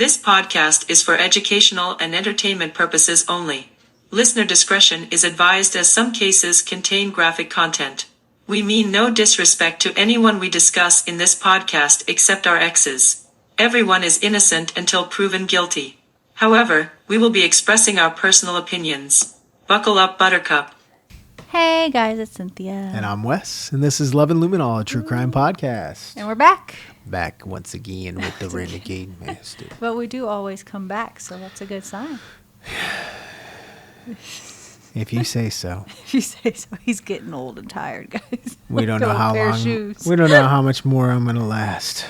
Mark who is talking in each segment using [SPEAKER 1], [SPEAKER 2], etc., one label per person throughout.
[SPEAKER 1] This podcast is for educational and entertainment purposes only. Listener discretion is advised as some cases contain graphic content. We mean no disrespect to anyone we discuss in this podcast except our exes. Everyone is innocent until proven guilty. However, we will be expressing our personal opinions. Buckle up, Buttercup.
[SPEAKER 2] Hey guys, it's Cynthia.
[SPEAKER 3] And I'm Wes, and this is Love and Luminol, a true crime podcast.
[SPEAKER 2] And we're back.
[SPEAKER 3] Back once again with the Renegade Master.
[SPEAKER 2] But we do always come back, so that's a good sign.
[SPEAKER 3] If you say so.
[SPEAKER 2] If you say so. He's getting old and tired, guys.
[SPEAKER 3] We don't know
[SPEAKER 2] Like a
[SPEAKER 3] how
[SPEAKER 2] pair of
[SPEAKER 3] long.
[SPEAKER 2] shoes.
[SPEAKER 3] We don't know how much more I'm going to last.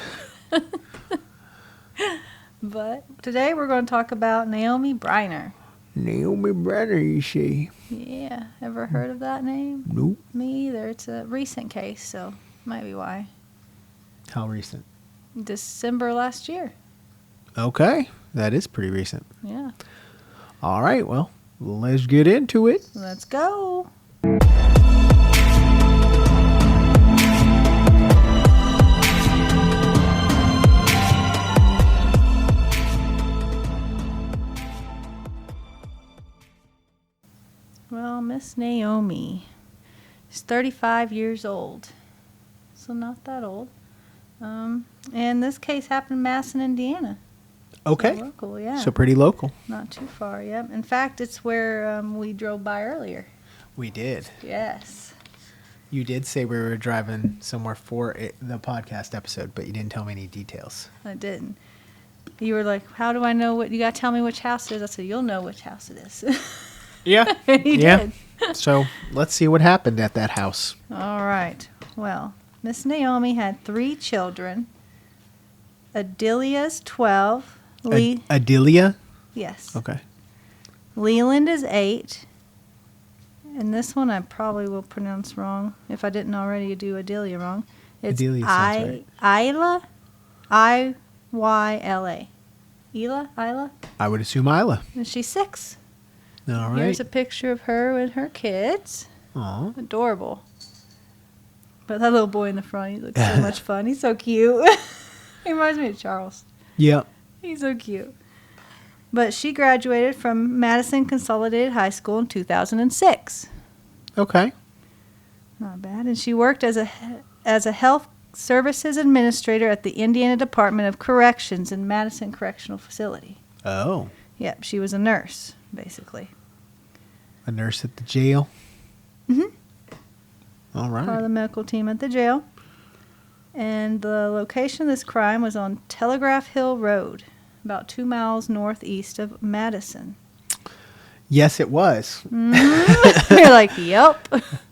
[SPEAKER 2] But today we're going to talk about Naomi Briner.
[SPEAKER 3] Naomi Briner, you see?
[SPEAKER 2] Yeah, ever heard of that name?
[SPEAKER 3] Nope.
[SPEAKER 2] Me either. It's a recent case, so might be why.
[SPEAKER 3] How recent?
[SPEAKER 2] December last year.
[SPEAKER 3] Okay, that is pretty recent.
[SPEAKER 2] Yeah.
[SPEAKER 3] All right, well, let's get into it.
[SPEAKER 2] Let's go. Well, Miss Naomi is 35 years old, so not that old. And this case happened in Madison, Indiana.
[SPEAKER 3] Okay.
[SPEAKER 2] So local, yeah.
[SPEAKER 3] So pretty local.
[SPEAKER 2] Not too far, yep. In fact, it's where we drove by earlier.
[SPEAKER 3] We did.
[SPEAKER 2] Yes.
[SPEAKER 3] You did say we were driving somewhere for the podcast episode, but you didn't tell me any details.
[SPEAKER 2] I didn't. You were like, how do I know what, you got to tell me which house it is. I said, you'll know which house it is.
[SPEAKER 3] Yeah.
[SPEAKER 2] And he did.
[SPEAKER 3] So let's see what happened at that house.
[SPEAKER 2] All right. Well, Miss Naomi had 3 children. Adelia's 12.
[SPEAKER 3] Adelia?
[SPEAKER 2] Yes.
[SPEAKER 3] Okay.
[SPEAKER 2] Leland is 8. And this one I probably will pronounce wrong. If I didn't already do Adelia wrong. It's
[SPEAKER 3] Adelia sounds
[SPEAKER 2] Isla. Iyla. Isla?
[SPEAKER 3] I would assume Isla.
[SPEAKER 2] And she's 6.
[SPEAKER 3] All right.
[SPEAKER 2] Here's a picture of her and her kids.
[SPEAKER 3] Aw.
[SPEAKER 2] Adorable. But that little boy in the front, he looks so much fun. He's so cute. He reminds me of Charles.
[SPEAKER 3] Yep.
[SPEAKER 2] He's so cute. But she graduated from Madison Consolidated High School in 2006.
[SPEAKER 3] Okay.
[SPEAKER 2] Not bad. And she worked as a health services administrator at the Indiana Department of Corrections in Madison Correctional Facility.
[SPEAKER 3] Oh.
[SPEAKER 2] Yep, she was a nurse, basically.
[SPEAKER 3] A nurse at the jail?
[SPEAKER 2] Mm-hmm.
[SPEAKER 3] All right.
[SPEAKER 2] Part of the medical team at the jail. And the location of this crime was on Telegraph Hill Road, about 2 miles northeast of Madison.
[SPEAKER 3] Yes, it was.
[SPEAKER 2] Mm-hmm. You're like, yep.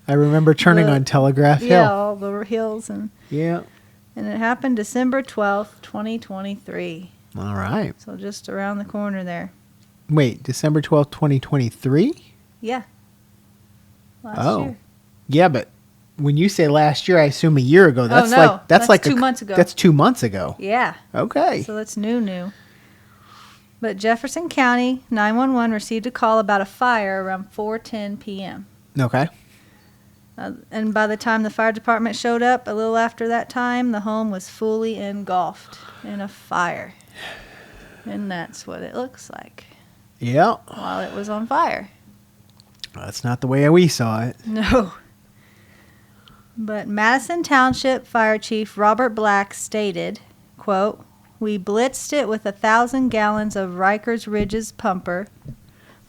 [SPEAKER 3] I remember turning on Telegraph Hill.
[SPEAKER 2] Yeah, all the hills. And
[SPEAKER 3] Yeah.
[SPEAKER 2] it happened December 12th, 2023.
[SPEAKER 3] All right.
[SPEAKER 2] So just around the corner there.
[SPEAKER 3] Wait, December 12th, 2023?
[SPEAKER 2] Yeah. Last year.
[SPEAKER 3] Yeah, but when you say last year, I assume a year ago. That's
[SPEAKER 2] no.
[SPEAKER 3] that's
[SPEAKER 2] That's 2 months ago.
[SPEAKER 3] That's 2 months ago.
[SPEAKER 2] Yeah.
[SPEAKER 3] Okay.
[SPEAKER 2] So that's new. But Jefferson County 911 received a call about a fire around 4:10 p.m.
[SPEAKER 3] Okay.
[SPEAKER 2] And by the time the fire department showed up, a little after that time, the home was fully engulfed in a fire. And that's what it looks like
[SPEAKER 3] Yeah.
[SPEAKER 2] while it was on fire.
[SPEAKER 3] That's not the way we saw it.
[SPEAKER 2] No. But Madison Township Fire Chief Robert Black stated, quote, "We blitzed it with 1,000 gallons of Rikers Ridges pumper,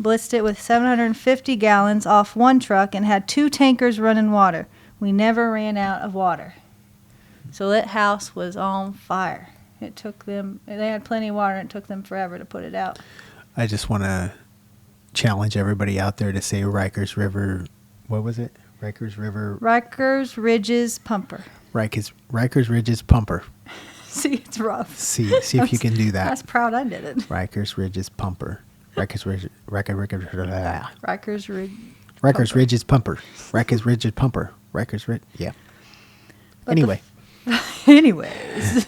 [SPEAKER 2] blitzed it with 750 gallons off one truck, and had 2 tankers running water. We never ran out of water." So that house was on fire. It took them, they had plenty of water, and it took them forever to put it out.
[SPEAKER 3] I just want to challenge everybody out there to say Rikers River. What was it? Rikers River.
[SPEAKER 2] Rikers Ridges pumper.
[SPEAKER 3] Rikers Ridges pumper.
[SPEAKER 2] See, it's rough.
[SPEAKER 3] See if you can do
[SPEAKER 2] I
[SPEAKER 3] that.
[SPEAKER 2] was proud I did it.
[SPEAKER 3] Rikers Ridges pumper. Rikers Ridges pumper. Rikers Ridges pumper. Rikers Ridge. Yeah.
[SPEAKER 2] But
[SPEAKER 3] Anyway.
[SPEAKER 2] Anyways.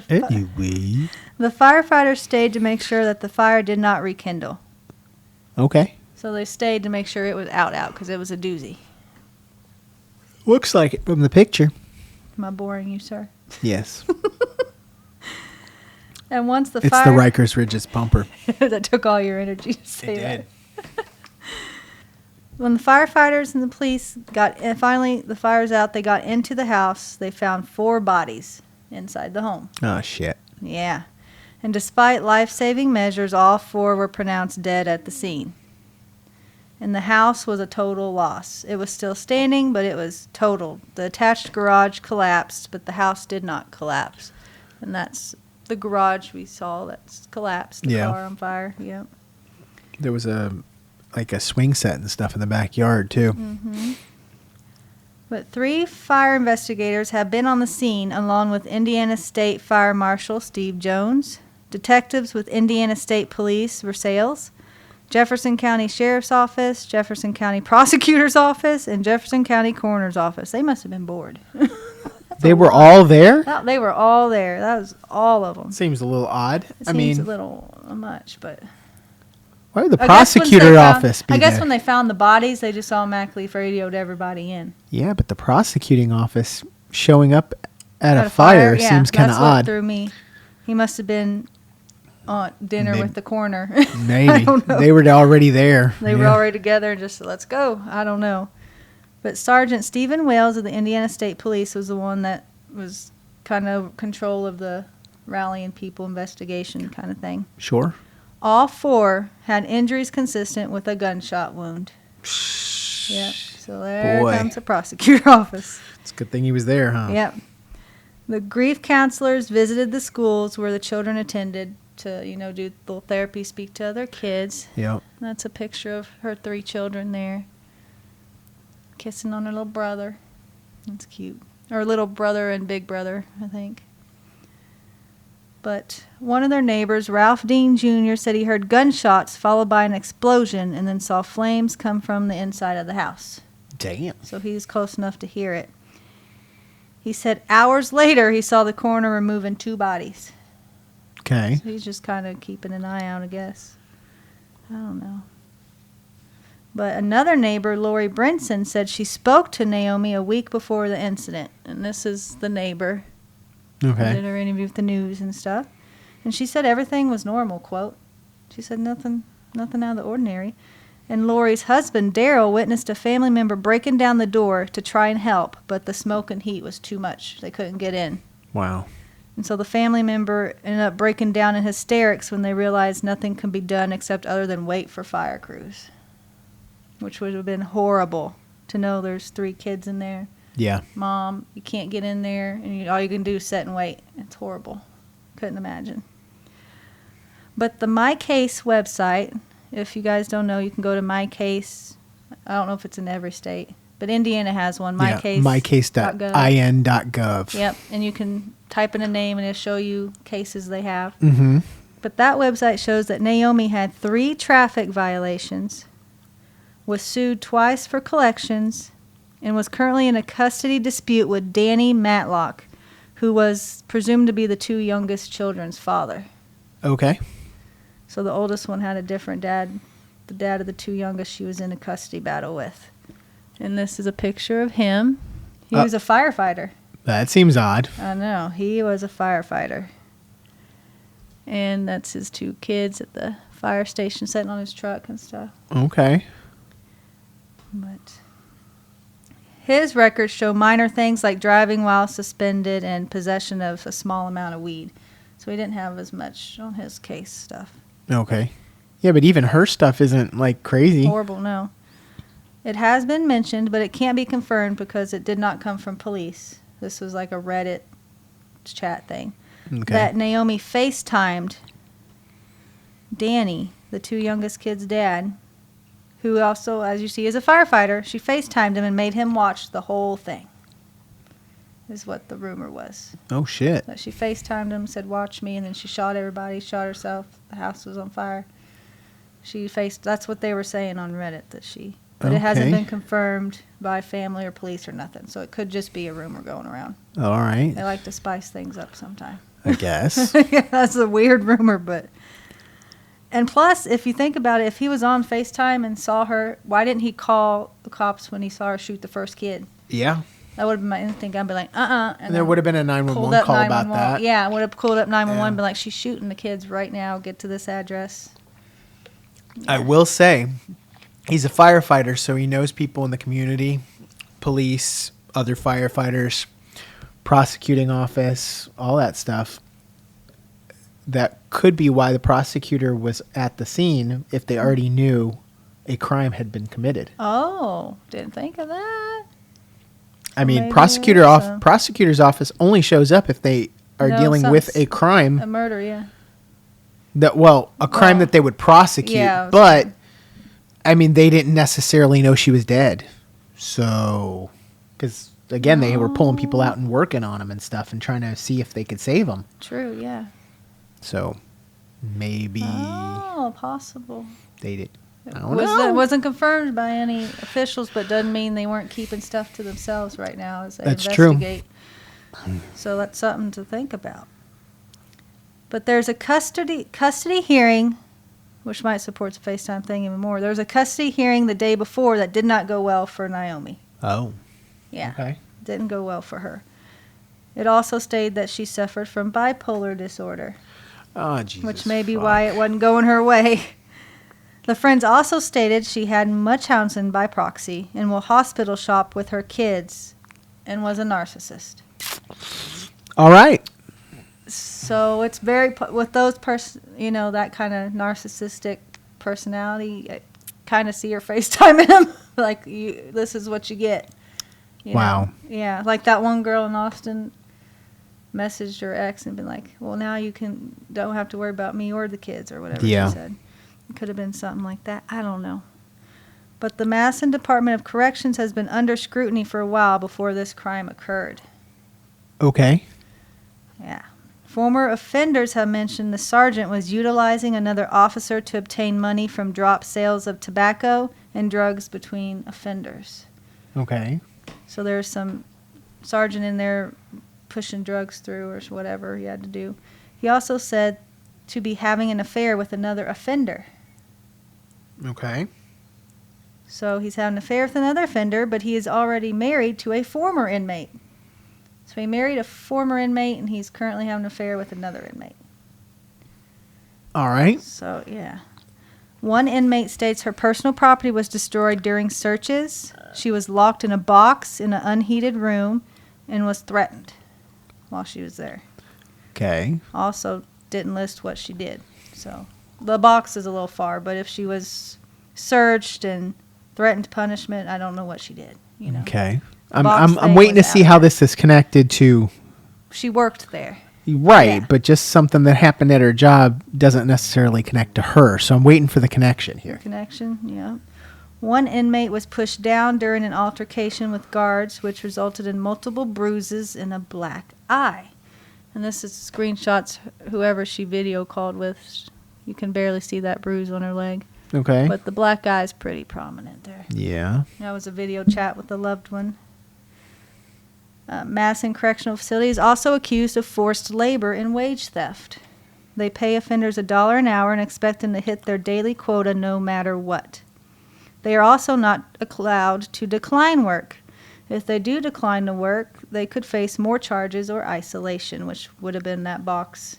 [SPEAKER 3] Anyway.
[SPEAKER 2] The firefighters stayed to make sure that the fire did not rekindle.
[SPEAKER 3] Okay.
[SPEAKER 2] So they stayed to make sure it was out because it was a doozy.
[SPEAKER 3] Looks like it from the picture.
[SPEAKER 2] Am I boring you, sir?
[SPEAKER 3] Yes.
[SPEAKER 2] And once the
[SPEAKER 3] It's
[SPEAKER 2] fire
[SPEAKER 3] the Rikers Ridges pumper.
[SPEAKER 2] that took all your energy to say
[SPEAKER 3] It
[SPEAKER 2] that. When the firefighters and the police and finally the fire's out, they got into the house. They found 4 bodies inside the home.
[SPEAKER 3] Oh, shit.
[SPEAKER 2] Yeah. And despite life-saving measures, all 4 were pronounced dead at the scene. And the house was a total loss. It was still standing, but it was total. The attached garage collapsed, but the house did not collapse. And that's the garage we saw that's collapsed. The car on fire. Yep.
[SPEAKER 3] There was a swing set and stuff in the backyard, too.
[SPEAKER 2] Mm-hmm. But 3 fire investigators have been on the scene, along with Indiana State Fire Marshal Steve Jones, detectives with Indiana State Police Versailles, Jefferson County Sheriff's Office, Jefferson County Prosecutor's Office, and Jefferson County Coroner's Office. They must have been bored.
[SPEAKER 3] They were all there?
[SPEAKER 2] They were all there. That was all of them.
[SPEAKER 3] Seems a little odd.
[SPEAKER 2] It seems a little much, but...
[SPEAKER 3] Why would the prosecutor office be there?
[SPEAKER 2] I guess when they found the bodies, they just automatically radioed everybody in.
[SPEAKER 3] Yeah, but the prosecuting office showing up at a fire seems kind of odd.
[SPEAKER 2] That's what threw me. He must have been on dinner with the coroner.
[SPEAKER 3] Maybe.
[SPEAKER 2] I don't know.
[SPEAKER 3] They were already there.
[SPEAKER 2] They were already together and just said, let's go. I don't know. But Sergeant Stephen Wales of the Indiana State Police was the one that was kind of control of the rallying people investigation kind of thing.
[SPEAKER 3] Sure.
[SPEAKER 2] All 4 had injuries consistent with a gunshot wound. Yep. So there comes the prosecutor office.
[SPEAKER 3] It's a good thing he was there, huh?
[SPEAKER 2] Yep. The grief counselors visited the schools where the children attended to, do little therapy, speak to other kids.
[SPEAKER 3] Yep.
[SPEAKER 2] That's a picture of her 3 children there. Kissing on her little brother. That's cute. Or little brother and big brother, I think. But one of their neighbors, Ralph Dean Jr., said he heard gunshots followed by an explosion and then saw flames come from the inside of the house.
[SPEAKER 3] Damn.
[SPEAKER 2] So he was close enough to hear it. He said hours later he saw the coroner removing 2 bodies.
[SPEAKER 3] Okay.
[SPEAKER 2] So he's just kind of keeping an eye out, I guess. I don't know. But another neighbor, Lori Brinson, said she spoke to Naomi a week before the incident. And this is the neighbor.
[SPEAKER 3] Okay.
[SPEAKER 2] Did her interview with the news and stuff. And she said everything was normal, quote. She said nothing out of the ordinary. And Lori's husband, Daryl, witnessed a family member breaking down the door to try and help, but the smoke and heat was too much. They couldn't get in.
[SPEAKER 3] Wow.
[SPEAKER 2] And so the family member ended up breaking down in hysterics when they realized nothing could be done except other than wait for fire crews, which would have been horrible to know there's 3 kids in there.
[SPEAKER 3] Yeah.
[SPEAKER 2] Mom, you can't get in there, and all you can do is sit and wait. It's horrible. Couldn't imagine. But the My Case website, if you guys don't know, you can go to My Case. I don't know if it's in every state, but Indiana has one.
[SPEAKER 3] mycase.in.gov.
[SPEAKER 2] Yep, and you can type in a name, and it'll show you cases they have.
[SPEAKER 3] Mm-hmm.
[SPEAKER 2] But that website shows that Naomi had 3 traffic violations, was sued twice for collections, and was currently in a custody dispute with Danny Matlock, who was presumed to be the 2 youngest children's father.
[SPEAKER 3] Okay.
[SPEAKER 2] So the oldest one had a different dad. The dad of the 2 youngest she was in a custody battle with. And this is a picture of him. He was a firefighter.
[SPEAKER 3] That seems odd.
[SPEAKER 2] I know. He was a firefighter. And that's his 2 kids at the fire station sitting on his truck and stuff.
[SPEAKER 3] Okay.
[SPEAKER 2] But his records show minor things like driving while suspended and possession of a small amount of weed. So he didn't have as much on his case stuff.
[SPEAKER 3] Okay. Yeah, but even her stuff isn't, crazy.
[SPEAKER 2] Horrible, no. It has been mentioned, but it can't be confirmed because it did not come from police. This was like a Reddit chat thing.
[SPEAKER 3] Okay.
[SPEAKER 2] That Naomi FaceTimed Danny, the 2 youngest kids' dad, who also, as you see, is a firefighter. She FaceTimed him and made him watch the whole thing, is what the rumor was.
[SPEAKER 3] Oh, shit.
[SPEAKER 2] But she FaceTimed him, said, watch me, and then she shot everybody, shot herself. The house was on fire. That's what they were saying on Reddit, but it hasn't been confirmed by family or police or nothing, so it could just be a rumor going around.
[SPEAKER 3] All right.
[SPEAKER 2] They like to spice things up sometime.
[SPEAKER 3] I guess.
[SPEAKER 2] Yeah, that's a weird rumor, but... And plus, if you think about it, if he was on FaceTime and saw her, why didn't he call the cops when he saw her shoot the first kid?
[SPEAKER 3] Yeah.
[SPEAKER 2] That would have been my instinct. I'd be like, And
[SPEAKER 3] And there
[SPEAKER 2] then
[SPEAKER 3] would have been a
[SPEAKER 2] pulled
[SPEAKER 3] 911
[SPEAKER 2] up
[SPEAKER 3] call about
[SPEAKER 2] 911.
[SPEAKER 3] that.
[SPEAKER 2] Yeah, I would have called up 911
[SPEAKER 3] Yeah.
[SPEAKER 2] be like, she's shooting the kids right now. Get to this address.
[SPEAKER 3] I will say, he's a firefighter, so he knows people in the community, police, other firefighters, prosecuting office, all that stuff. That could be why the prosecutor was at the scene if they already knew a crime had been committed.
[SPEAKER 2] Oh, didn't think of that.
[SPEAKER 3] I mean,
[SPEAKER 2] maybe
[SPEAKER 3] prosecutor's office only shows up if they are
[SPEAKER 2] No,
[SPEAKER 3] dealing
[SPEAKER 2] some-
[SPEAKER 3] with a crime
[SPEAKER 2] A murder, yeah.
[SPEAKER 3] a crime that they would prosecute.
[SPEAKER 2] Yeah, I was
[SPEAKER 3] But I mean, they didn't necessarily know she was dead. So, because again, they were pulling people out and working on them and stuff and trying to see if they could save them.
[SPEAKER 2] True, yeah.
[SPEAKER 3] So maybe
[SPEAKER 2] Oh, possible.
[SPEAKER 3] they did. I
[SPEAKER 2] It
[SPEAKER 3] don't know.
[SPEAKER 2] It wasn't confirmed by any officials, but doesn't mean they weren't keeping stuff to themselves right now as they
[SPEAKER 3] That's true.
[SPEAKER 2] investigate. So that's something to think about. But there's a custody hearing, which might support the FaceTime thing even more. There was a custody hearing the day before that did not go well for Naomi.
[SPEAKER 3] Oh,
[SPEAKER 2] Yeah,
[SPEAKER 3] okay.
[SPEAKER 2] didn't go well for her. It also stated that she suffered from bipolar disorder,
[SPEAKER 3] Oh, Jesus.
[SPEAKER 2] which may be
[SPEAKER 3] fuck.
[SPEAKER 2] why it wasn't going her way. The friends also stated she had Munchausen by proxy and will hospital shop with her kids and was a narcissist.
[SPEAKER 3] All right.
[SPEAKER 2] So it's very, with those that kind of narcissistic personality, I kind of see her FaceTiming him. Like, this is what you get. You know?
[SPEAKER 3] Wow.
[SPEAKER 2] Yeah, like that one girl in Austin messaged her ex and been like, well, now you don't have to worry about me or the kids or whatever
[SPEAKER 3] Yeah.
[SPEAKER 2] she said. It could have been something like that. I don't know. But the Madison Department of Corrections has been under scrutiny for a while before this crime occurred.
[SPEAKER 3] Okay.
[SPEAKER 2] Yeah. Former offenders have mentioned the sergeant was utilizing another officer to obtain money from drop sales of tobacco and drugs between offenders.
[SPEAKER 3] Okay.
[SPEAKER 2] So there's some sergeant in there pushing drugs through or whatever he had to do. He also said to be having an affair with another offender.
[SPEAKER 3] Okay.
[SPEAKER 2] So he's having an affair with another offender, but he is already married to a former inmate. So he married a former inmate, and he's currently having an affair with another inmate.
[SPEAKER 3] All right.
[SPEAKER 2] So, yeah. One inmate states her personal property was destroyed during searches. She was locked in a box in an unheated room and was threatened while she was there.
[SPEAKER 3] Okay.
[SPEAKER 2] Also didn't list what she did. So the box is a little far, but if she was searched and threatened punishment, I don't know what she did. You know,
[SPEAKER 3] Okay.
[SPEAKER 2] box
[SPEAKER 3] I'm
[SPEAKER 2] thing
[SPEAKER 3] waiting to
[SPEAKER 2] was
[SPEAKER 3] see
[SPEAKER 2] out
[SPEAKER 3] how
[SPEAKER 2] there.
[SPEAKER 3] this is connected to
[SPEAKER 2] She worked there.
[SPEAKER 3] right,
[SPEAKER 2] Yeah.
[SPEAKER 3] but just something that happened at her job doesn't necessarily connect to her. So I'm waiting for the connection here.
[SPEAKER 2] Connection, yeah. One inmate was pushed down during an altercation with guards, which resulted in multiple bruises and a black eye. And this is screenshots, whoever she video called with. You can barely see that bruise on her leg.
[SPEAKER 3] Okay.
[SPEAKER 2] But the black eye is pretty prominent there.
[SPEAKER 3] Yeah.
[SPEAKER 2] That was a video chat with a loved one. Madison Correctional Facility is also accused of forced labor and wage theft. They pay offenders $1 an hour and expect them to hit their daily quota no matter what. They are also not allowed to decline work. If they do decline to work, they could face more charges or isolation, which would have been that box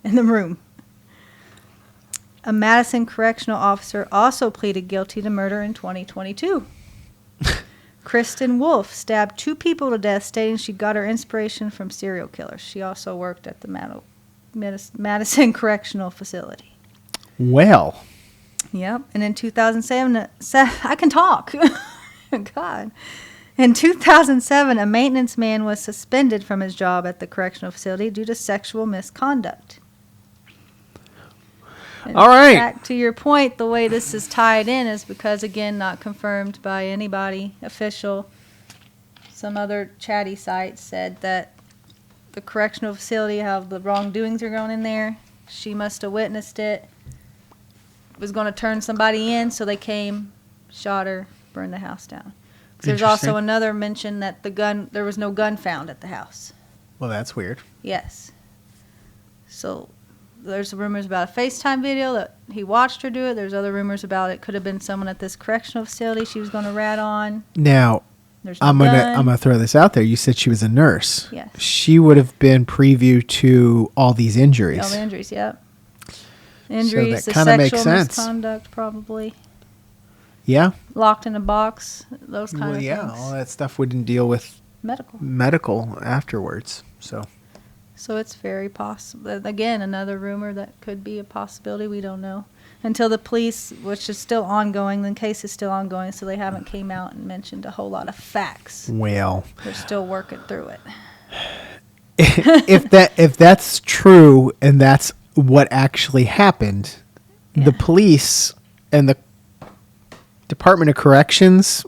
[SPEAKER 2] in the room. A Madison correctional officer also pleaded guilty to murder in 2022. Kristen Wolf stabbed 2 people to death, stating she got her inspiration from serial killers. She also worked at the Madison Correctional Facility.
[SPEAKER 3] Well.
[SPEAKER 2] Yep. And in 2007, I can talk. God. In 2007, a maintenance man was suspended from his job at the correctional facility due to sexual misconduct. And
[SPEAKER 3] All right.
[SPEAKER 2] Back to your point, the way this is tied in is because, again, not confirmed by anybody official. Some other chatty sites said that the correctional facility, how the wrongdoings are going in there, she must have witnessed it, was going to turn somebody in, so they came, shot her, burned the house down. There's also
[SPEAKER 3] Interesting.
[SPEAKER 2] another mention that there was no gun found at the house.
[SPEAKER 3] Well, that's weird.
[SPEAKER 2] Yes. So there's rumors about a FaceTime video that he watched her do it. There's other rumors about it could have been someone at this correctional facility she was going to rat on.
[SPEAKER 3] Now,
[SPEAKER 2] There's no
[SPEAKER 3] I'm
[SPEAKER 2] gun.
[SPEAKER 3] gonna throw this out there. You said she was a nurse.
[SPEAKER 2] Yes.
[SPEAKER 3] She would have been preview to all these injuries.
[SPEAKER 2] All the injuries, yep. Injuries,
[SPEAKER 3] that
[SPEAKER 2] the
[SPEAKER 3] kinda makes
[SPEAKER 2] sexual
[SPEAKER 3] sense.
[SPEAKER 2] misconduct, probably.
[SPEAKER 3] Yeah.
[SPEAKER 2] Locked in a box, those kind
[SPEAKER 3] Well,
[SPEAKER 2] of
[SPEAKER 3] yeah.
[SPEAKER 2] things.
[SPEAKER 3] All that stuff wouldn't deal with
[SPEAKER 2] Medical.
[SPEAKER 3] medical afterwards.
[SPEAKER 2] So it's very possible. Again, another rumor that could be a possibility. We don't know. Until the police, which is still ongoing, the case is still ongoing, so they haven't came out and mentioned a whole lot of facts.
[SPEAKER 3] Well,
[SPEAKER 2] They're still working through it.
[SPEAKER 3] if that's true and that's what actually happened,
[SPEAKER 2] Yeah.
[SPEAKER 3] the police and the Department of Corrections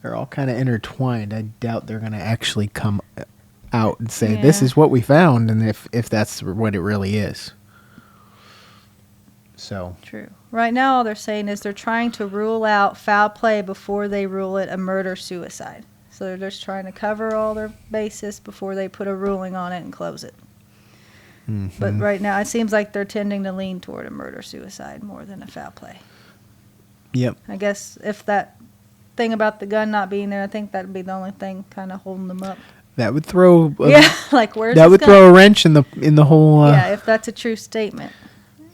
[SPEAKER 3] are all kind of intertwined. I doubt they're going to actually come out and say this
[SPEAKER 2] Yeah.
[SPEAKER 3] is what we found, and if that's what it really is. So
[SPEAKER 2] True. Right now, all they're saying is they're trying to rule out foul play before they rule it a murder-suicide. So they're just trying to cover all their bases before they put a ruling on it and close it. But right now, it seems like they're tending to lean toward a murder-suicide more than a foul play.
[SPEAKER 3] yep,
[SPEAKER 2] I guess if that thing about the gun not being there, I think that'd be the only thing kind of holding them up.
[SPEAKER 3] that would throw
[SPEAKER 2] Yeah, like where's
[SPEAKER 3] that
[SPEAKER 2] his
[SPEAKER 3] would
[SPEAKER 2] gun?
[SPEAKER 3] throw a wrench in the whole.
[SPEAKER 2] Yeah, if that's a true statement.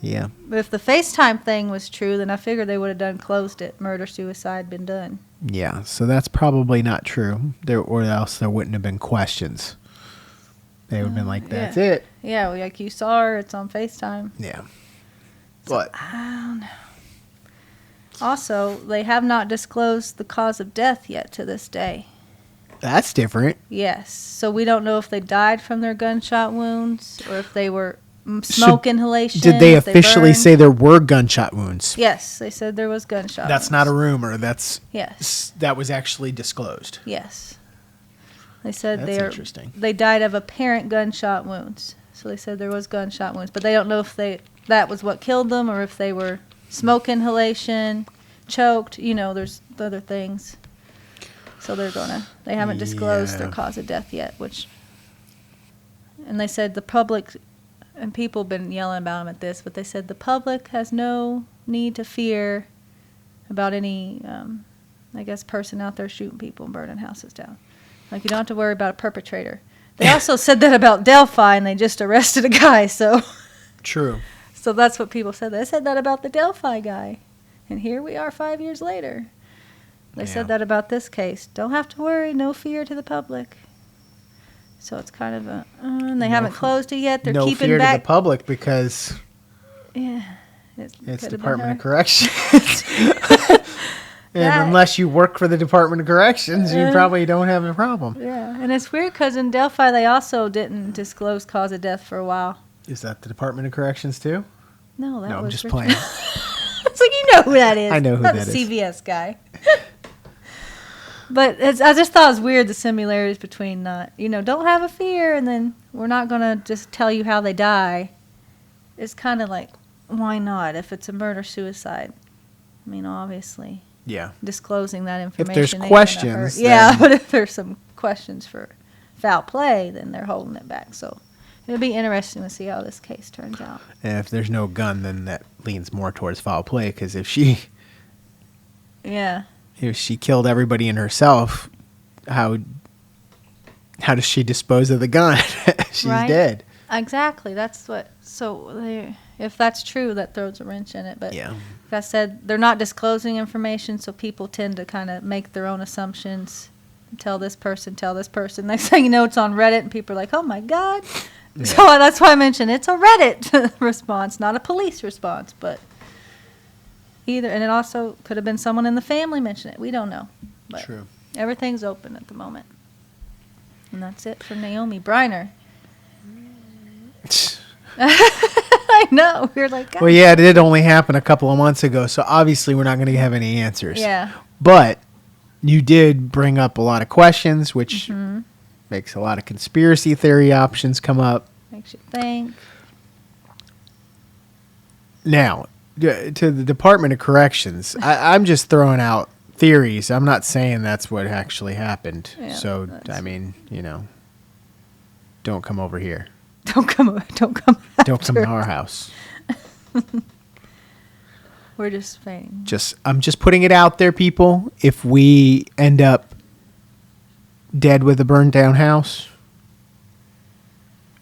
[SPEAKER 3] Yeah.
[SPEAKER 2] But if the FaceTime thing was true, then I figured they would have closed it. Murder, suicide, been done.
[SPEAKER 3] Yeah, so that's probably not true. Or else there wouldn't have been questions. They would have been like, "That's
[SPEAKER 2] yeah.
[SPEAKER 3] it."
[SPEAKER 2] Yeah, well, like you saw her, it's on FaceTime.
[SPEAKER 3] Yeah, but
[SPEAKER 2] I don't know. Also, they have not disclosed the cause of death yet to this day.
[SPEAKER 3] that's different.
[SPEAKER 2] Yes, so we don't know if they died from their gunshot wounds or if they were smoke inhalation.
[SPEAKER 3] Did they
[SPEAKER 2] if
[SPEAKER 3] officially
[SPEAKER 2] burned.
[SPEAKER 3] say there were gunshot wounds?
[SPEAKER 2] Yes, they said there was gunshot
[SPEAKER 3] That's
[SPEAKER 2] wounds.
[SPEAKER 3] not a rumor.
[SPEAKER 2] Yes,
[SPEAKER 3] That was actually disclosed.
[SPEAKER 2] yes. They said
[SPEAKER 3] That's interesting.
[SPEAKER 2] they died of apparent gunshot wounds. So they said there was gunshot wounds, but they don't know if that was what killed them or if they were smoke inhalation, choked. You know, there's other things. So they haven't disclosed their
[SPEAKER 3] Yeah.
[SPEAKER 2] cause of death yet, and they said the public, and people have been yelling about them at this, but they said the public has no need to fear about any, I guess, person out there shooting people and burning houses down. Like, you don't have to worry about a perpetrator. They also said that about Delphi, and they just arrested a guy, so
[SPEAKER 3] True.
[SPEAKER 2] so that's what people said. They said that about the Delphi guy, and here we are 5 years later. They
[SPEAKER 3] Yeah.
[SPEAKER 2] said that about this case. Don't have to worry, no fear to the public. So it's kind of a, and they
[SPEAKER 3] No
[SPEAKER 2] haven't
[SPEAKER 3] f-
[SPEAKER 2] closed it yet. They're
[SPEAKER 3] no
[SPEAKER 2] keeping
[SPEAKER 3] fear
[SPEAKER 2] back.
[SPEAKER 3] to the public because
[SPEAKER 2] Yeah,
[SPEAKER 3] it's
[SPEAKER 2] could have been
[SPEAKER 3] Department of
[SPEAKER 2] her.
[SPEAKER 3] Corrections. And
[SPEAKER 2] That-
[SPEAKER 3] unless you work for the Department of Corrections, you
[SPEAKER 2] Uh,
[SPEAKER 3] probably don't have a problem.
[SPEAKER 2] Yeah, and it's weird because in Delphi they also didn't disclose cause of death for a while.
[SPEAKER 3] Is that the Department of Corrections too?
[SPEAKER 2] No, that
[SPEAKER 3] No, I'm
[SPEAKER 2] was
[SPEAKER 3] just
[SPEAKER 2] Richmond.
[SPEAKER 3] playing.
[SPEAKER 2] It's like, you know who that is.
[SPEAKER 3] I know who
[SPEAKER 2] Not
[SPEAKER 3] that
[SPEAKER 2] the
[SPEAKER 3] is.
[SPEAKER 2] CVS guy. But I just thought it was weird, the similarities between, don't have a fear, and then we're not going to just tell you how they die. It's kind of like, why not if it's a murder-suicide? I mean, obviously,
[SPEAKER 3] Yeah.
[SPEAKER 2] disclosing that information.
[SPEAKER 3] there's
[SPEAKER 2] ain't gonna
[SPEAKER 3] questions,
[SPEAKER 2] hurt. Yeah,
[SPEAKER 3] then-
[SPEAKER 2] but if there's some questions for foul play, then they're holding it back. So it'll be interesting to see how this case turns out.
[SPEAKER 3] And if there's no gun, then that leans more towards foul play. Because if she killed everybody and herself, how does she dispose of the gun? She's
[SPEAKER 2] Right.
[SPEAKER 3] dead.
[SPEAKER 2] Exactly. That's what. If that's true, that throws a wrench in it. But
[SPEAKER 3] Yeah.
[SPEAKER 2] like I said, they're not disclosing information, so people tend to kind of make their own assumptions. Tell this person. Next thing you know, it's on Reddit, and people are like, "Oh my God!"
[SPEAKER 3] Yeah.
[SPEAKER 2] So that's why I mentioned it's a Reddit response, not a police response. But either, and it also could have been someone in the family mentioned it. We don't know. But
[SPEAKER 3] True.
[SPEAKER 2] everything's open at the moment. And that's it for Naomi Briner. I know. We're like, God.
[SPEAKER 3] Well, yeah, it did only happen a couple of months ago, so obviously we're not going to have any answers.
[SPEAKER 2] Yeah.
[SPEAKER 3] But you did bring up a lot of questions, which
[SPEAKER 2] Mm-hmm.
[SPEAKER 3] makes a lot of conspiracy theory options come up.
[SPEAKER 2] Makes you think.
[SPEAKER 3] Now, to the Department of Corrections, I'm just throwing out theories. I'm not saying that's what actually happened.
[SPEAKER 2] Yeah,
[SPEAKER 3] So,
[SPEAKER 2] that's-
[SPEAKER 3] I mean, don't come over here.
[SPEAKER 2] Don't come.
[SPEAKER 3] Don't come to
[SPEAKER 2] after.
[SPEAKER 3] our house.
[SPEAKER 2] We're just saying.
[SPEAKER 3] I'm just putting it out there, people. If we end up dead with a burned down house,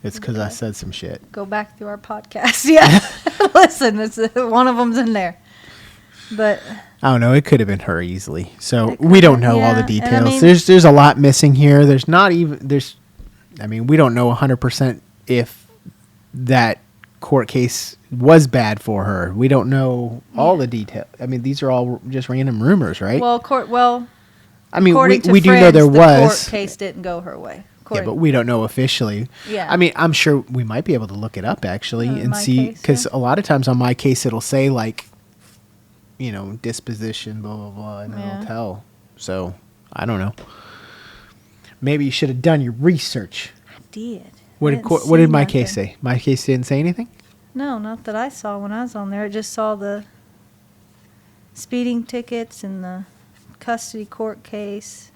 [SPEAKER 3] it's because I said some shit.
[SPEAKER 2] Go back through our podcast. Yeah. Listen, one of them's in there. But
[SPEAKER 3] I don't know. It could have been her easily. So we don't know all the
[SPEAKER 2] yeah,
[SPEAKER 3] details.
[SPEAKER 2] and I mean-
[SPEAKER 3] There's a lot missing here. We don't know 100% if that court case was bad for her. We don't know all the details. I mean, these are all just random rumors, right?
[SPEAKER 2] well,
[SPEAKER 3] I mean,
[SPEAKER 2] according to
[SPEAKER 3] we do know
[SPEAKER 2] friends,
[SPEAKER 3] there
[SPEAKER 2] the
[SPEAKER 3] was.
[SPEAKER 2] court case didn't go her way.
[SPEAKER 3] Yeah,
[SPEAKER 2] According-
[SPEAKER 3] but we don't know officially.
[SPEAKER 2] Yeah.
[SPEAKER 3] I mean, I'm sure we might be able to look it up actually and
[SPEAKER 2] My
[SPEAKER 3] see,
[SPEAKER 2] Case,
[SPEAKER 3] because
[SPEAKER 2] yeah.
[SPEAKER 3] a lot of times on My Case it'll say like, disposition, blah blah blah, and
[SPEAKER 2] Yeah.
[SPEAKER 3] it'll tell. So I don't know. Maybe you should have done your research.
[SPEAKER 2] I did.
[SPEAKER 3] What
[SPEAKER 2] I
[SPEAKER 3] did
[SPEAKER 2] didn't
[SPEAKER 3] what
[SPEAKER 2] see
[SPEAKER 3] did My
[SPEAKER 2] nothing.
[SPEAKER 3] Case say? My Case didn't say anything.
[SPEAKER 2] No, not that I saw when I was on there. I just saw the speeding tickets and the custody court case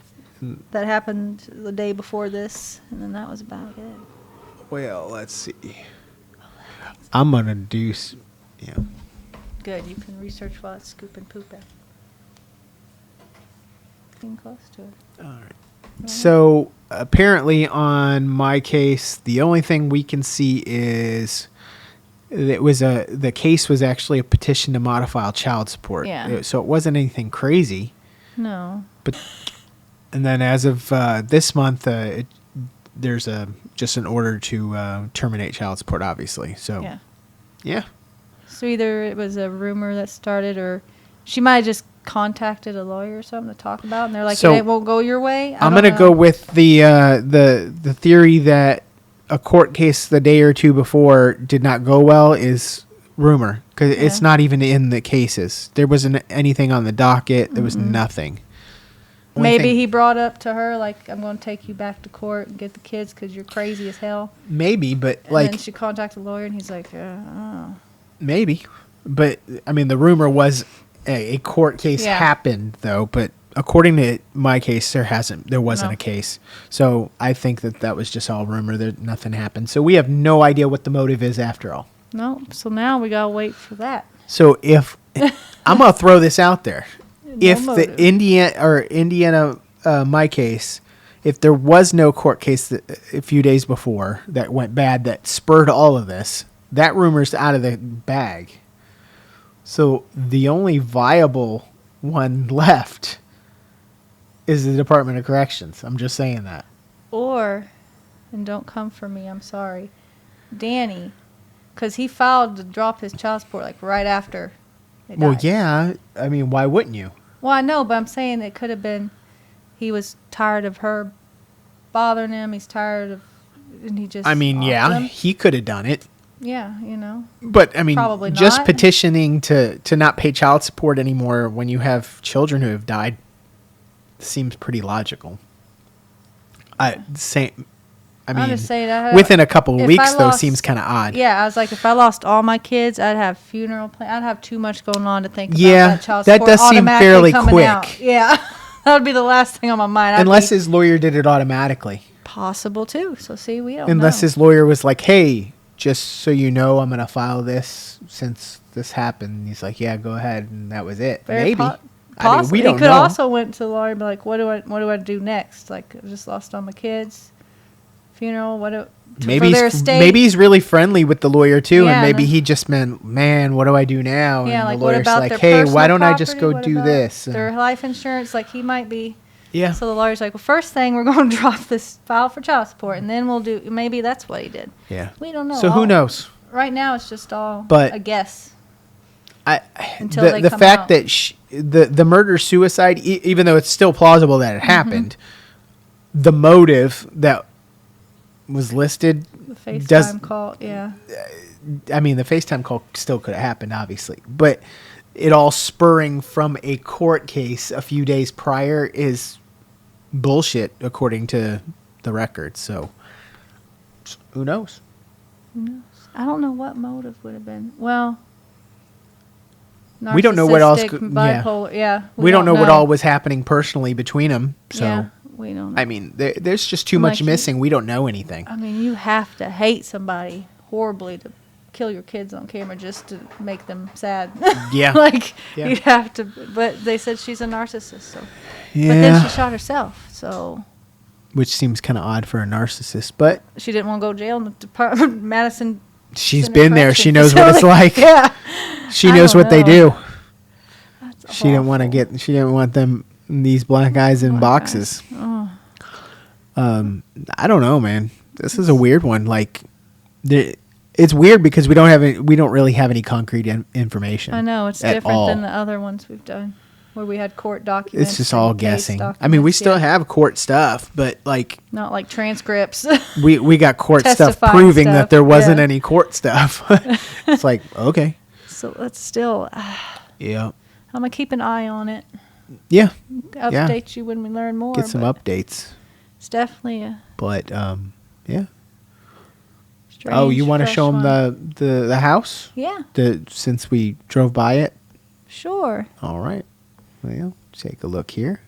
[SPEAKER 2] that happened the day before this, and then that was about it.
[SPEAKER 3] Well, let's see. I'm gonna do. Yeah.
[SPEAKER 2] Good, you can research while it's scooping poop out. Getting close to it.
[SPEAKER 3] All right. So apparently on My Case, the only thing we can see is the case was actually a petition to modify child support.
[SPEAKER 2] Yeah.
[SPEAKER 3] So it wasn't anything crazy.
[SPEAKER 2] No.
[SPEAKER 3] But and then as of this month, there's just an order to terminate child support, obviously. So
[SPEAKER 2] Yeah.
[SPEAKER 3] yeah.
[SPEAKER 2] So either it was a rumor that started, or she might have just contacted a lawyer or something to talk about, and they're like,
[SPEAKER 3] So,
[SPEAKER 2] it won't go your way.
[SPEAKER 3] I'm gonna go with the theory that a court case the day or two before did not go well is rumor, because it's
[SPEAKER 2] Yeah.
[SPEAKER 3] not even in the cases. There wasn't anything on the docket. There was nothing. Only
[SPEAKER 2] Maybe
[SPEAKER 3] thing-
[SPEAKER 2] he brought up to her, like, I'm going to take you back to court and get the kids because you're crazy as hell.
[SPEAKER 3] maybe, but
[SPEAKER 2] And
[SPEAKER 3] like
[SPEAKER 2] then she contacted a lawyer, and he's like, oh.
[SPEAKER 3] maybe, but I mean the rumor was a court case
[SPEAKER 2] Yeah.
[SPEAKER 3] happened though, but according to My Case, there wasn't
[SPEAKER 2] No.
[SPEAKER 3] a case. So I think that was just all rumor. That nothing happened. So we have no idea what the motive is after all.
[SPEAKER 2] No, so now we got to wait for that.
[SPEAKER 3] So if I'm gonna throw this out there, if
[SPEAKER 2] motive.
[SPEAKER 3] the Indiana My Case, if there was no court case a few days before that went bad that spurred all of this, that rumor's out of the bag. So the only viable one left is the Department of Corrections. I'm just saying that.
[SPEAKER 2] Or, and don't come for me, I'm sorry, Danny, because he filed to drop his child support like right after they
[SPEAKER 3] Well,
[SPEAKER 2] died.
[SPEAKER 3] yeah. I mean, why wouldn't you?
[SPEAKER 2] Well, I know, but I'm saying it could have been he was tired of her bothering him. He's tired of, and he just.
[SPEAKER 3] I mean,
[SPEAKER 2] offed
[SPEAKER 3] yeah,
[SPEAKER 2] them.
[SPEAKER 3] he could have done it.
[SPEAKER 2] Yeah, you know.
[SPEAKER 3] But I mean,
[SPEAKER 2] Probably
[SPEAKER 3] just
[SPEAKER 2] not.
[SPEAKER 3] petitioning to not pay child support anymore when you have children who have died seems pretty logical. I mean,
[SPEAKER 2] I'm just saying,
[SPEAKER 3] within a couple of
[SPEAKER 2] if
[SPEAKER 3] weeks
[SPEAKER 2] I
[SPEAKER 3] though
[SPEAKER 2] lost-
[SPEAKER 3] seems kind of odd.
[SPEAKER 2] Yeah, I was like, if I lost all my kids, I'd have funeral plan. I'd have too much going on to think about
[SPEAKER 3] Yeah,
[SPEAKER 2] that child
[SPEAKER 3] that
[SPEAKER 2] support
[SPEAKER 3] does seem
[SPEAKER 2] automatically
[SPEAKER 3] fairly
[SPEAKER 2] coming
[SPEAKER 3] quick.
[SPEAKER 2] out. Yeah, that would be the last thing on my mind. I'd
[SPEAKER 3] Unless
[SPEAKER 2] be
[SPEAKER 3] his lawyer did it automatically.
[SPEAKER 2] possible too. So see, we don't
[SPEAKER 3] Unless
[SPEAKER 2] know.
[SPEAKER 3] his lawyer was like, "Hey, just so you know, I'm going to file this since this happened." And he's like, "Yeah, go ahead," and that was it.
[SPEAKER 2] Very
[SPEAKER 3] Maybe.
[SPEAKER 2] Possibly.
[SPEAKER 3] we don't
[SPEAKER 2] He could
[SPEAKER 3] know.
[SPEAKER 2] also went to the lawyer and be like, what do I do next? Like, I just lost all my kids. Funeral,
[SPEAKER 3] Maybe
[SPEAKER 2] for their
[SPEAKER 3] he's,
[SPEAKER 2] estate.
[SPEAKER 3] maybe he's really friendly with the lawyer too,
[SPEAKER 2] Yeah,
[SPEAKER 3] and maybe
[SPEAKER 2] and-
[SPEAKER 3] he just meant, man, what do I do now?
[SPEAKER 2] Yeah,
[SPEAKER 3] and
[SPEAKER 2] like
[SPEAKER 3] the
[SPEAKER 2] what
[SPEAKER 3] lawyer's
[SPEAKER 2] about
[SPEAKER 3] like,
[SPEAKER 2] their
[SPEAKER 3] hey,
[SPEAKER 2] personal
[SPEAKER 3] why don't I just
[SPEAKER 2] property?
[SPEAKER 3] go
[SPEAKER 2] What
[SPEAKER 3] do
[SPEAKER 2] about
[SPEAKER 3] this?
[SPEAKER 2] Their life insurance, like he might be.
[SPEAKER 3] Yeah,
[SPEAKER 2] So the lawyer's like, well, first thing we're going to drop this file for child support, and then we'll do. Maybe that's what he did.
[SPEAKER 3] yeah.
[SPEAKER 2] We don't know.
[SPEAKER 3] So who knows?
[SPEAKER 2] Right now, it's just all
[SPEAKER 3] But-
[SPEAKER 2] a guess.
[SPEAKER 3] I
[SPEAKER 2] Until
[SPEAKER 3] the
[SPEAKER 2] they
[SPEAKER 3] the
[SPEAKER 2] come
[SPEAKER 3] fact
[SPEAKER 2] out.
[SPEAKER 3] that the murder suicide, even though it's still plausible that it
[SPEAKER 2] Mm-hmm.
[SPEAKER 3] happened, the motive that was listed,
[SPEAKER 2] The FaceTime
[SPEAKER 3] does-
[SPEAKER 2] call, yeah.
[SPEAKER 3] I mean, the FaceTime call still could have happened, obviously, but it all spurring from a court case a few days prior is bullshit, according to the record. So, who knows?
[SPEAKER 2] I don't know what motive would have been. Well,
[SPEAKER 3] We don't know what else
[SPEAKER 2] narcissistic,
[SPEAKER 3] could- yeah.
[SPEAKER 2] bipolar. Yeah,
[SPEAKER 3] We don't know what all was happening personally between them. So,
[SPEAKER 2] Yeah, we don't know.
[SPEAKER 3] I mean, there's just too
[SPEAKER 2] I'm
[SPEAKER 3] much
[SPEAKER 2] like,
[SPEAKER 3] missing. We don't know anything.
[SPEAKER 2] I mean, you have to hate somebody horribly to kill your kids on camera just to make them sad.
[SPEAKER 3] Yeah.
[SPEAKER 2] Like,
[SPEAKER 3] Yeah.
[SPEAKER 2] you'd have to, but they said she's a narcissist, so.
[SPEAKER 3] Yeah.
[SPEAKER 2] But then she shot herself, so
[SPEAKER 3] Which seems kind of odd for a narcissist, but
[SPEAKER 2] she didn't want to go to jail in the department, Madison.
[SPEAKER 3] she's
[SPEAKER 2] Center
[SPEAKER 3] been there. She
[SPEAKER 2] Corrections
[SPEAKER 3] knows what it's
[SPEAKER 2] Facility.
[SPEAKER 3] like.
[SPEAKER 2] Yeah.
[SPEAKER 3] She
[SPEAKER 2] I
[SPEAKER 3] knows
[SPEAKER 2] don't
[SPEAKER 3] what they
[SPEAKER 2] know.
[SPEAKER 3] do.
[SPEAKER 2] That's
[SPEAKER 3] She didn't want to
[SPEAKER 2] awful.
[SPEAKER 3] she didn't want them, these black guys in
[SPEAKER 2] Black
[SPEAKER 3] boxes.
[SPEAKER 2] guys. Oh.
[SPEAKER 3] I don't know, man. This is a weird one. Like, it's weird because we don't really have any concrete information.
[SPEAKER 2] I know, it's
[SPEAKER 3] at
[SPEAKER 2] different
[SPEAKER 3] all.
[SPEAKER 2] than the other ones we've done, where we had court documents.
[SPEAKER 3] It's just all
[SPEAKER 2] and case
[SPEAKER 3] guessing. I mean, we
[SPEAKER 2] documents,
[SPEAKER 3] still
[SPEAKER 2] yeah.
[SPEAKER 3] have court stuff, but like
[SPEAKER 2] Not like transcripts.
[SPEAKER 3] we got court stuff
[SPEAKER 2] Testifying
[SPEAKER 3] proving that
[SPEAKER 2] stuff,
[SPEAKER 3] there wasn't
[SPEAKER 2] yeah.
[SPEAKER 3] any court stuff. It's like, okay,
[SPEAKER 2] So let's still,
[SPEAKER 3] yeah,
[SPEAKER 2] I'm going to keep an eye on it.
[SPEAKER 3] yeah,
[SPEAKER 2] Update you when we learn more.
[SPEAKER 3] get some
[SPEAKER 2] but
[SPEAKER 3] updates.
[SPEAKER 2] It's definitely a
[SPEAKER 3] But yeah.
[SPEAKER 2] strange,
[SPEAKER 3] Oh, you want to
[SPEAKER 2] fresh
[SPEAKER 3] show them
[SPEAKER 2] one.
[SPEAKER 3] the house?
[SPEAKER 2] Yeah,
[SPEAKER 3] Since we drove by it.
[SPEAKER 2] sure.
[SPEAKER 3] All right. Well, take a look here.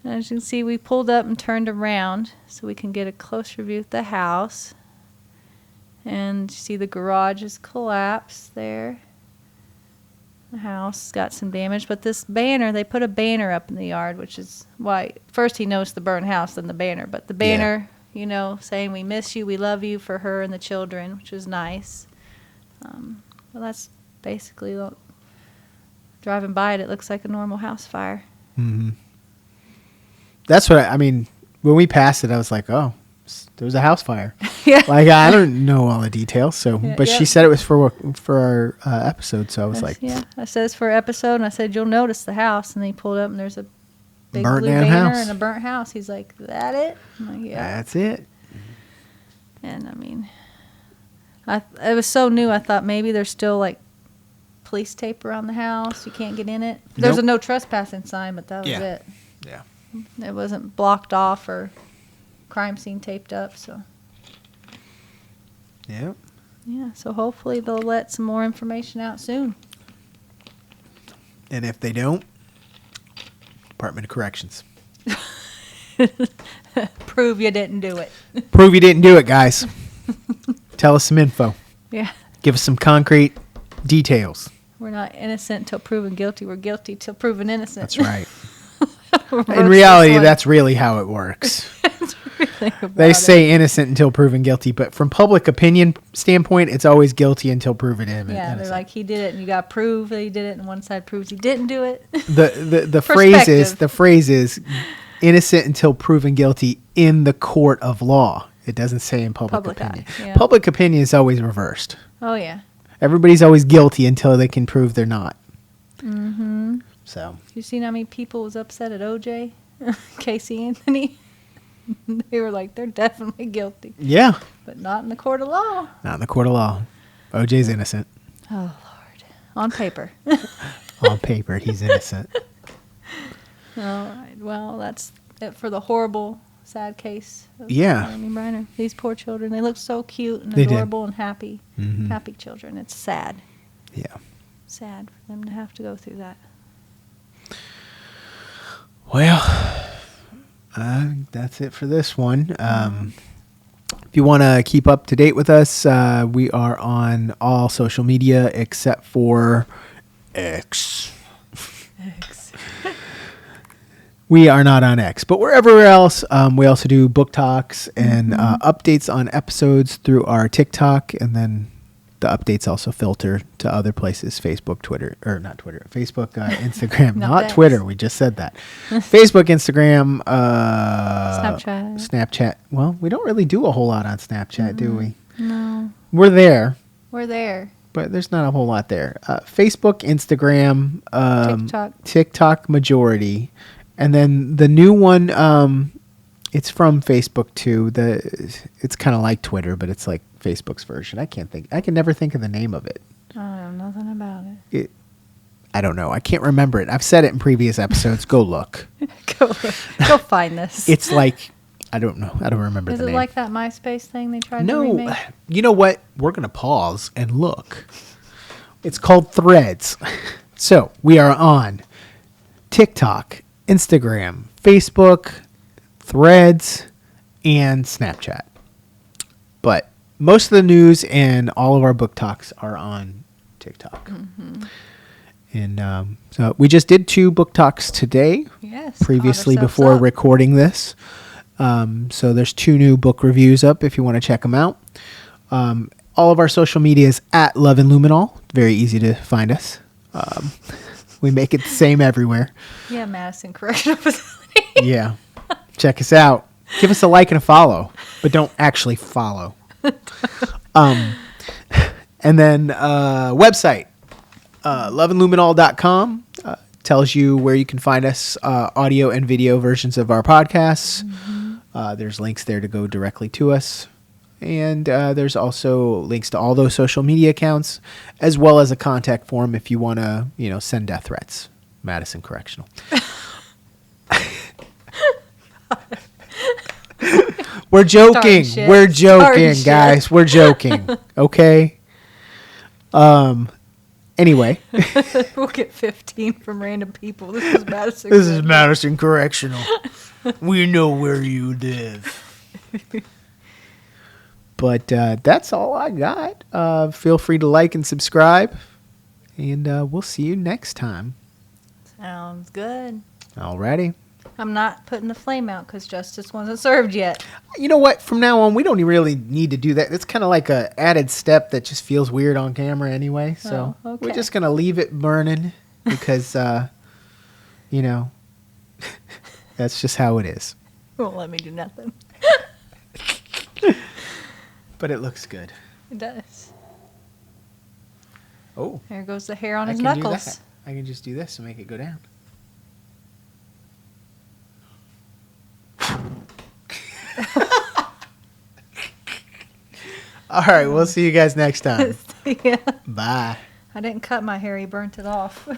[SPEAKER 2] As you can see, we pulled up and turned around so we can get a closer view of the house. And you see the garage is collapsed there. The house got some damage, but this banner, they put a banner up in the yard, which is why first he noticed the burned house, then the banner. But the banner, you know, saying we miss you, we love you for her and the children, which was nice. Well, that's basically driving by it looks like a normal house fire.
[SPEAKER 3] Mm-hmm. That's what I mean. When we passed it, I was like, "Oh, there was a house fire."
[SPEAKER 2] Yeah.
[SPEAKER 3] Like I don't know all the details, so
[SPEAKER 2] Yeah,
[SPEAKER 3] but she
[SPEAKER 2] yeah.
[SPEAKER 3] said it was for our episode, so I was like,
[SPEAKER 2] Yeah, I said it's for episode, and I said you'll notice the house, and he pulled up, and there's a big
[SPEAKER 3] Burnt
[SPEAKER 2] blue
[SPEAKER 3] down
[SPEAKER 2] banner
[SPEAKER 3] house.
[SPEAKER 2] and a burnt house. He's like, "That it?" I'm like, "Yeah."
[SPEAKER 3] "That's it."
[SPEAKER 2] And I mean, it was so new. I thought maybe there's still like police tape around the house. You can't get in it. There's
[SPEAKER 3] Nope.
[SPEAKER 2] a no trespassing sign, but that was
[SPEAKER 3] Yeah.
[SPEAKER 2] it.
[SPEAKER 3] Yeah.
[SPEAKER 2] It wasn't blocked off or crime scene taped up. So
[SPEAKER 3] Yep.
[SPEAKER 2] yeah. So hopefully they'll let some more information out soon.
[SPEAKER 3] And if they don't, Department of Corrections.
[SPEAKER 2] Prove you didn't do it.
[SPEAKER 3] Prove you didn't do it, guys. Tell us some info.
[SPEAKER 2] Yeah.
[SPEAKER 3] Give us some concrete details.
[SPEAKER 2] We're not innocent till proven guilty. We're guilty till proven innocent.
[SPEAKER 3] That's right.
[SPEAKER 2] Reverse
[SPEAKER 3] In reality,
[SPEAKER 2] this one.
[SPEAKER 3] that's really how it works.
[SPEAKER 2] Think about
[SPEAKER 3] They
[SPEAKER 2] it.
[SPEAKER 3] say innocent until proven guilty, but from public opinion standpoint, it's always guilty until proven innocent.
[SPEAKER 2] Yeah, they're like, he did it, and you got to prove that he did it, and one side proves he didn't do it.
[SPEAKER 3] the phrase is
[SPEAKER 2] Perspective.
[SPEAKER 3] innocent until proven guilty in the court of law. It doesn't say in public
[SPEAKER 2] Public
[SPEAKER 3] opinion.
[SPEAKER 2] eye, yeah.
[SPEAKER 3] Public opinion is always reversed.
[SPEAKER 2] Oh, yeah.
[SPEAKER 3] Everybody's always guilty until they can prove they're not.
[SPEAKER 2] Mm-hmm.
[SPEAKER 3] So
[SPEAKER 2] You seen how many people was upset at OJ? Casey Anthony? They were like, they're definitely guilty,
[SPEAKER 3] yeah,
[SPEAKER 2] but not in the court of law.
[SPEAKER 3] not in the court of law. OJ's innocent.
[SPEAKER 2] Oh, Lord. On paper.
[SPEAKER 3] On paper, he's innocent.
[SPEAKER 2] All right. Well, that's it for the horrible, sad case of
[SPEAKER 3] Yeah.
[SPEAKER 2] Amy Briner. These poor children, they look so cute and
[SPEAKER 3] They did.
[SPEAKER 2] adorable and happy.
[SPEAKER 3] Mhm.
[SPEAKER 2] Happy children. It's sad.
[SPEAKER 3] Yeah.
[SPEAKER 2] Sad for them to have to go through that.
[SPEAKER 3] Well, that's it for this one. If you want to keep up to date with us, we are on all social media except for X. We are not on X, but wherever else, we also do book talks and updates on episodes through our TikTok, and then the updates also filter to other places: Facebook, Twitter, or not Twitter, Facebook, Instagram,
[SPEAKER 2] Not
[SPEAKER 3] not
[SPEAKER 2] X.
[SPEAKER 3] Twitter. We just said that. Facebook, Instagram,
[SPEAKER 2] Snapchat.
[SPEAKER 3] Snapchat. Well, we don't really do a whole lot on Snapchat, do we?
[SPEAKER 2] No.
[SPEAKER 3] We're there,
[SPEAKER 2] We're there.
[SPEAKER 3] but there's not a whole lot there. Facebook, Instagram, TikTok majority, and then the new one. It's from Facebook too. It's kind of like Twitter, but it's like Facebook's version. I can never think of the name of it.
[SPEAKER 2] I know nothing about it.
[SPEAKER 3] I don't know. I can't remember it. I've said it in previous episodes. Go look.
[SPEAKER 2] Go find this.
[SPEAKER 3] It's like I don't know. I don't remember
[SPEAKER 2] Is
[SPEAKER 3] the
[SPEAKER 2] it
[SPEAKER 3] name.
[SPEAKER 2] like that MySpace thing they tried to
[SPEAKER 3] No,
[SPEAKER 2] remake?
[SPEAKER 3] you know what? We're going to pause and look. It's called Threads. So we are on TikTok, Instagram, Facebook, Threads, and Snapchat. But most of the news and all of our book talks are on TikTok. And so we just did 2 book talks today,
[SPEAKER 2] Yes.
[SPEAKER 3] previously
[SPEAKER 2] caught ourselves
[SPEAKER 3] before
[SPEAKER 2] up.
[SPEAKER 3] recording this. So there's 2 new book reviews up if you want to check them out. All of our social media is at Love and Luminol. Very easy to find us. We make it the same everywhere.
[SPEAKER 2] Yeah, Madison Correctional Facility.
[SPEAKER 3] Yeah. Check us out. Give us a like and a follow, but don't actually follow. And then website, loveandluminol.com, tells you where you can find us, audio and video versions of our podcasts. There's links there to go directly to us. And there's also links to all those social media accounts, as well as a contact form if you want to, send death threats. Madison Correctional. We're joking.
[SPEAKER 2] shit.
[SPEAKER 3] We're
[SPEAKER 2] Starting
[SPEAKER 3] joking,
[SPEAKER 2] shit.
[SPEAKER 3] guys. We're joking. Okay. Anyway,
[SPEAKER 2] We'll get 15 from random people. This is Madison.
[SPEAKER 3] this is
[SPEAKER 2] Correctional.
[SPEAKER 3] Madison Correctional. We know where you live. But that's all I got. Feel free to like and subscribe. And we'll see you next time.
[SPEAKER 2] Sounds good.
[SPEAKER 3] Alrighty.
[SPEAKER 2] I'm not putting the flame out because justice wasn't served yet.
[SPEAKER 3] You know what? From now on, we don't really need to do that. It's kind of like a added step that just feels weird on camera anyway. So
[SPEAKER 2] Oh, okay.
[SPEAKER 3] we're just going to leave it burning because, that's just how it is.
[SPEAKER 2] Won't let me do nothing.
[SPEAKER 3] But it looks good.
[SPEAKER 2] It does.
[SPEAKER 3] Oh,
[SPEAKER 2] There goes the hair on
[SPEAKER 3] I
[SPEAKER 2] his
[SPEAKER 3] can do
[SPEAKER 2] knuckles.
[SPEAKER 3] that. I can just do this and make it go down. All right, we'll see you guys next time.
[SPEAKER 2] Yeah.
[SPEAKER 3] Bye.
[SPEAKER 2] I didn't cut my hair. He burnt it off.